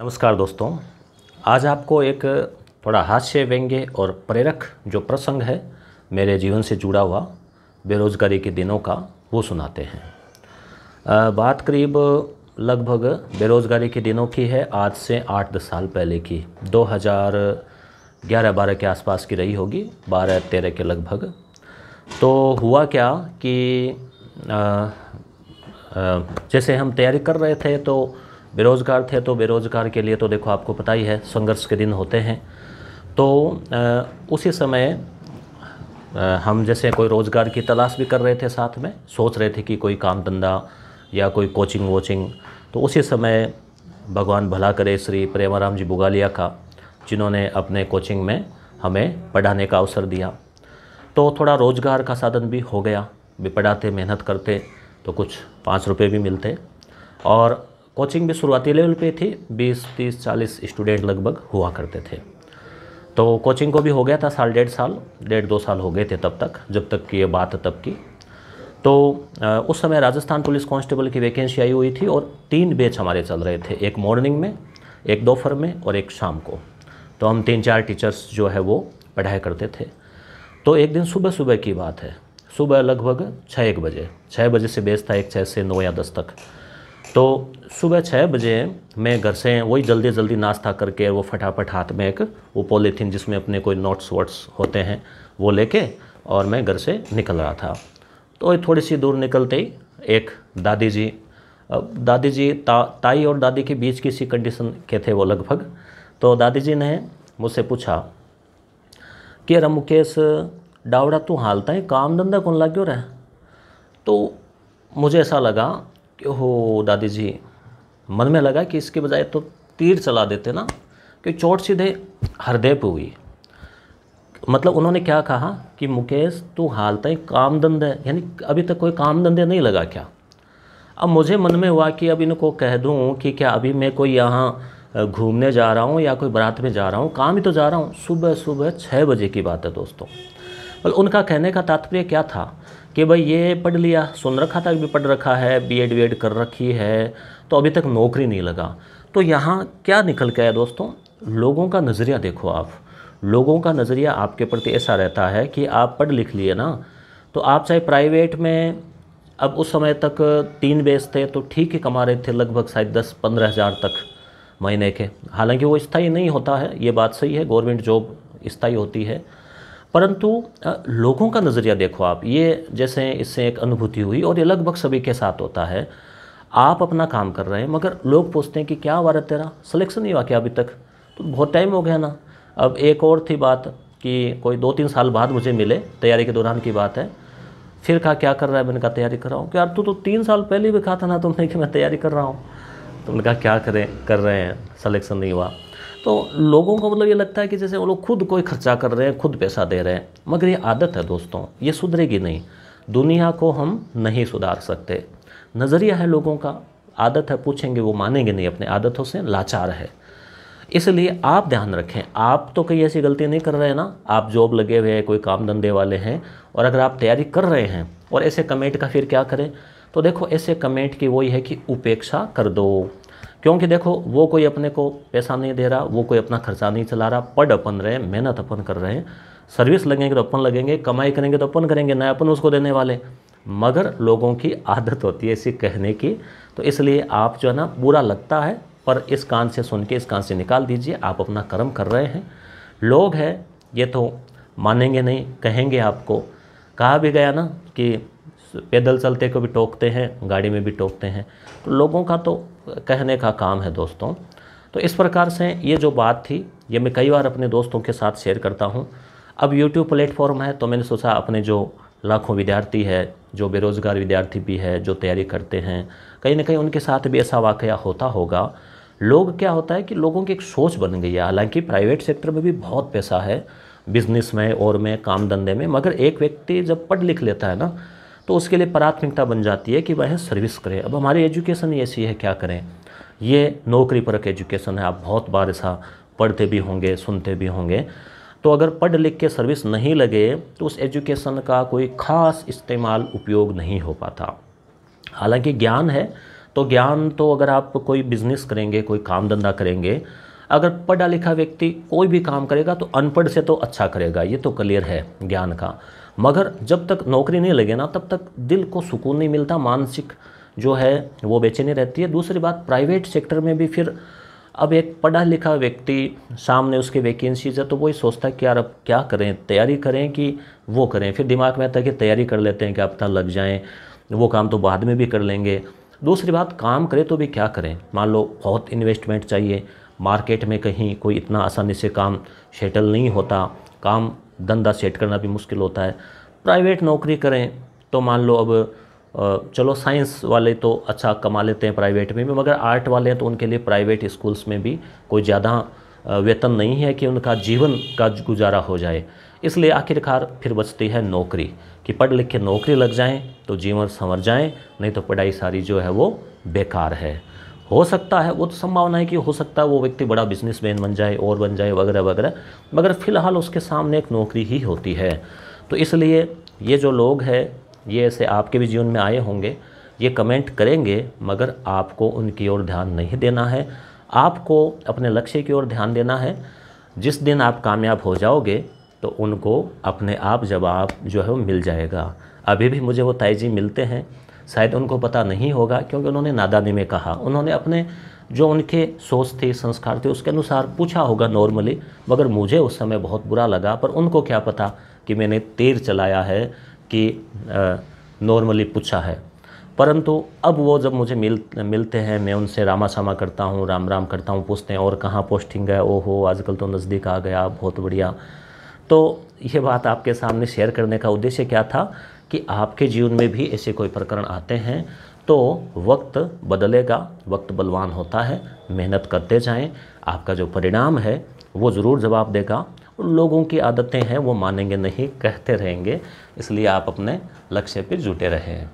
नमस्कार दोस्तों, आज आपको एक थोड़ा हास्य व्यंग्य और प्रेरक जो प्रसंग है मेरे जीवन से जुड़ा हुआ बेरोज़गारी के दिनों का वो सुनाते हैं। बात करीब लगभग बेरोज़गारी के दिनों की है, आज से 8-10 साल पहले की, 2011-12 के आसपास की रही होगी, 12-13 के लगभग। तो हुआ क्या कि जैसे हम तैयारी कर रहे थे तो बेरोज़गार थे, तो बेरोज़गार के लिए तो देखो आपको पता ही है संघर्ष के दिन होते हैं। तो उसी समय हम जैसे कोई रोज़गार की तलाश भी कर रहे थे, साथ में सोच रहे थे कि कोई काम धंधा या कोई कोचिंग वोचिंग। तो उसी समय भगवान भला करे श्री प्रेमाराम जी बुगालिया का, जिन्होंने अपने कोचिंग में हमें पढ़ाने का अवसर दिया। तो थोड़ा रोज़गार का साधन भी हो गया, भी पढ़ाते मेहनत करते तो कुछ 5 रुपये भी मिलते, और कोचिंग भी शुरुआती लेवल पे थी, 20, 30, 40 स्टूडेंट लगभग हुआ करते थे। तो कोचिंग को भी हो गया था साल, 1.5 साल हो गए थे तब तक, जब तक की ये बात तब की। तो उस समय राजस्थान पुलिस कांस्टेबल की वैकेंसी आई हुई थी और 3 बैच हमारे चल रहे थे, एक मॉर्निंग में, एक दोपहर में और एक शाम को। तो हम 3-4 टीचर्स जो है वो पढ़ाया करते थे। तो एक दिन सुबह की बात है, सुबह लगभग 6-1 बजे, 6 बजे से बैच था, एक 6 से 9 या 10 तक। तो सुबह 6 बजे मैं घर से वही जल्दी नाश्ता करके, वो फटाफट हाथ में एक वो पॉलीथीन जिसमें अपने कोई नोट्स वोट्स होते हैं वो लेके, और मैं घर से निकल रहा था। तो थोड़ी सी दूर निकलते ही एक दादी जी ताई और दादी के बीच की सी कंडीशन के थे वो लगभग। तो दादी जी ने मुझसे पूछा कि अरे मुकेश डावड़ा तू हालता है, काम धंधा कौन लग क्यों रहा? तो मुझे ऐसा लगा कि हो दादी जी, मन में लगा कि इसके बजाय तो तीर चला देते ना, कि चोट सीधे हृदय पे हुई। मतलब उन्होंने क्या कहा कि मुकेश तू हालता है काम धंधे, यानी अभी तक कोई काम धंधे नहीं लगा क्या? अब मुझे मन में हुआ कि अब इनको कह दूं कि क्या अभी मैं कोई यहाँ घूमने जा रहा हूँ या कोई बारात में जा रहा हूँ, काम ही तो जा रहा हूँ। सुबह 6 बजे की बात है दोस्तों। मतलब उनका कहने का तात्पर्य क्या था कि भाई ये पढ़ लिया, सुन रखा था भी पढ़ रखा है, बीएड कर रखी है, तो अभी तक नौकरी नहीं लगा। तो यहाँ क्या निकल के आया दोस्तों, लोगों का नज़रिया देखो आप। लोगों का नज़रिया आपके प्रति ऐसा रहता है कि आप पढ़ लिख लिए ना, तो आप चाहे प्राइवेट में, अब उस समय तक 3 बैच थे तो ठीक ही कमा रहे थे, लगभग शायद 10-15 हज़ार तक महीने के। हालांकि वो स्थायी नहीं होता है, ये बात सही है, गवर्नमेंट जॉब स्थायी होती है, परंतु लोगों का नज़रिया देखो आप। ये जैसे इससे एक अनुभूति हुई, और ये लगभग सभी के साथ होता है। आप अपना काम कर रहे हैं, मगर लोग पूछते हैं कि क्या हुआ तेरा, सिलेक्शन नहीं हुआ क्या अभी तक? तो बहुत टाइम हो गया ना। अब एक और थी बात कि कोई 2-3 साल बाद मुझे मिले, तैयारी के दौरान की बात है, फिर कहा क्या कर रहा है? मैंने कहा तैयारी कर रहा हूँ। कि यार तू तो 3 साल पहले भी कहा था ना तुमने कि मैं तैयारी कर रहा हूँ। तो उन्होंने कहा क्या कर रहे हैं, सिलेक्शन नहीं हुआ। तो लोगों को मतलब ये लगता है कि जैसे वो लोग खुद कोई खर्चा कर रहे हैं, खुद पैसा दे रहे हैं, मगर ये आदत है दोस्तों, ये सुधरेगी नहीं। दुनिया को हम नहीं सुधार सकते, नज़रिया है लोगों का, आदत है, पूछेंगे वो मानेंगे नहीं, अपने आदतों से लाचार है। इसलिए आप ध्यान रखें, आप तो कहीं ऐसी गलती नहीं कर रहे हैं ना, आप जॉब लगे हुए हैं, कोई काम धंधे वाले हैं, और अगर आप तैयारी कर रहे हैं और ऐसे कमेंट का फिर क्या करें? तो देखो ऐसे कमेंट की वही है कि उपेक्षा कर दो। क्योंकि देखो वो कोई अपने को पैसा नहीं दे रहा, वो कोई अपना खर्चा नहीं चला रहा, पढ़ अपन रहे, मेहनत अपन कर रहे हैं, सर्विस लगेंगे तो अपन लगेंगे, कमाई करेंगे तो अपन करेंगे, ना अपन उसको देने वाले। मगर लोगों की आदत होती है ऐसी कहने की। तो इसलिए आप जो है ना, बुरा लगता है पर इस कान से सुन के इस कान से निकाल दीजिए, आप अपना कर्म कर रहे हैं। लोग हैं ये तो मानेंगे नहीं, कहेंगे आपको। कहा भी गया ना कि पैदल चलते को भी टोकते हैं, गाड़ी में भी टोकते हैं। तो लोगों का तो कहने का काम है दोस्तों। तो इस प्रकार से ये जो बात थी, ये मैं कई बार अपने दोस्तों के साथ शेयर करता हूँ। अब यूट्यूब प्लेटफॉर्म है, तो मैंने सोचा अपने जो लाखों विद्यार्थी है, जो बेरोज़गार विद्यार्थी भी है, जो तैयारी करते हैं, कहीं ना कहीं उनके साथ भी ऐसा वाक़या होता होगा। लोग क्या होता है कि लोगों की एक सोच बन गई है, हालांकि प्राइवेट सेक्टर में भी बहुत पैसा है, बिजनेस में और में, काम धंधे में, मगर एक व्यक्ति जब पढ़ लिख लेता है ना, तो उसके लिए प्राथमिकता बन जाती है कि वह सर्विस करे। अब हमारी एजुकेशन ही ऐसी है, क्या करें, ये नौकरी परक एजुकेशन है। आप बहुत बार ऐसा पढ़ते भी होंगे, सुनते भी होंगे। तो अगर पढ़ लिख के सर्विस नहीं लगे तो उस एजुकेशन का कोई ख़ास इस्तेमाल, उपयोग नहीं हो पाता। हालांकि ज्ञान है तो ज्ञान तो अगर आप कोई बिजनेस करेंगे, कोई काम धंधा करेंगे, अगर पढ़ा लिखा व्यक्ति कोई भी काम करेगा तो अनपढ़ से तो अच्छा करेगा, ये तो क्लियर है ज्ञान का। मगर जब तक नौकरी नहीं लगे ना तब तक दिल को सुकून नहीं मिलता, मानसिक जो है वो बेचैनी रहती है। दूसरी बात, प्राइवेट सेक्टर में भी फिर अब एक पढ़ा लिखा व्यक्ति सामने उसके वैकेंसीज है तो वही सोचता है कि यार अब क्या करें, तैयारी करें कि वो करें। फिर दिमाग में आता है कि तैयारी कर लेते हैं कि अब तक लग जाएं, वो काम तो बाद में भी कर लेंगे। दूसरी बात, काम करें तो भी क्या करें, मान लो बहुत इन्वेस्टमेंट चाहिए, मार्केट में कहीं कोई इतना आसानी से काम सेटल नहीं होता, काम धंधा सेट करना भी मुश्किल होता है। प्राइवेट नौकरी करें तो मान लो अब चलो साइंस वाले तो अच्छा कमा लेते हैं प्राइवेट में भी, मगर आर्ट वाले हैं तो उनके लिए प्राइवेट स्कूल्स में भी कोई ज़्यादा वेतन नहीं है कि उनका जीवन का गुजारा हो जाए। इसलिए आखिरकार फिर बचती है नौकरी, कि पढ़ लिख के नौकरी लग जाएं तो जीवन संवर जाएं, नहीं तो पढ़ाई सारी जो है वो बेकार है। हो सकता है, वो तो संभावना है कि हो सकता है वो व्यक्ति बड़ा बिजनेसमैन बन जाए और बन जाए वगैरह वगैरह, मगर फ़िलहाल उसके सामने एक नौकरी ही होती है। तो इसलिए ये जो लोग हैं ये ऐसे आपके भी जीवन में आए होंगे, ये कमेंट करेंगे, मगर आपको उनकी ओर ध्यान नहीं देना है, आपको अपने लक्ष्य की ओर ध्यान देना है। जिस दिन आप कामयाब हो जाओगे तो उनको अपने आप जवाब जो है वो मिल जाएगा। अभी भी मुझे वो ताई जी मिलते हैं, शायद उनको पता नहीं होगा क्योंकि उन्होंने नादानी में कहा, उन्होंने अपने जो उनके सोच थे, संस्कार थे, उसके अनुसार पूछा होगा नॉर्मली, मगर मुझे उस समय बहुत बुरा लगा। पर उनको क्या पता कि मैंने तीर चलाया है कि नॉर्मली पूछा है। परंतु अब वो जब मुझे मिलते हैं, मैं उनसे रामा सामा करता हूँ, राम राम करता हूँ, पूछते हैं और कहाँ पोस्टिंग है, ओहो आजकल तो नज़दीक आ गया, बहुत बढ़िया। तो ये बात आपके सामने शेयर करने का उद्देश्य क्या था कि आपके जीवन में भी ऐसे कोई प्रकरण आते हैं तो वक्त बदलेगा, वक्त बलवान होता है, मेहनत करते जाएं, आपका जो परिणाम है वो ज़रूर जवाब देगा। लोगों की आदतें हैं वो मानेंगे नहीं, कहते रहेंगे, इसलिए आप अपने लक्ष्य पर जुटे रहें।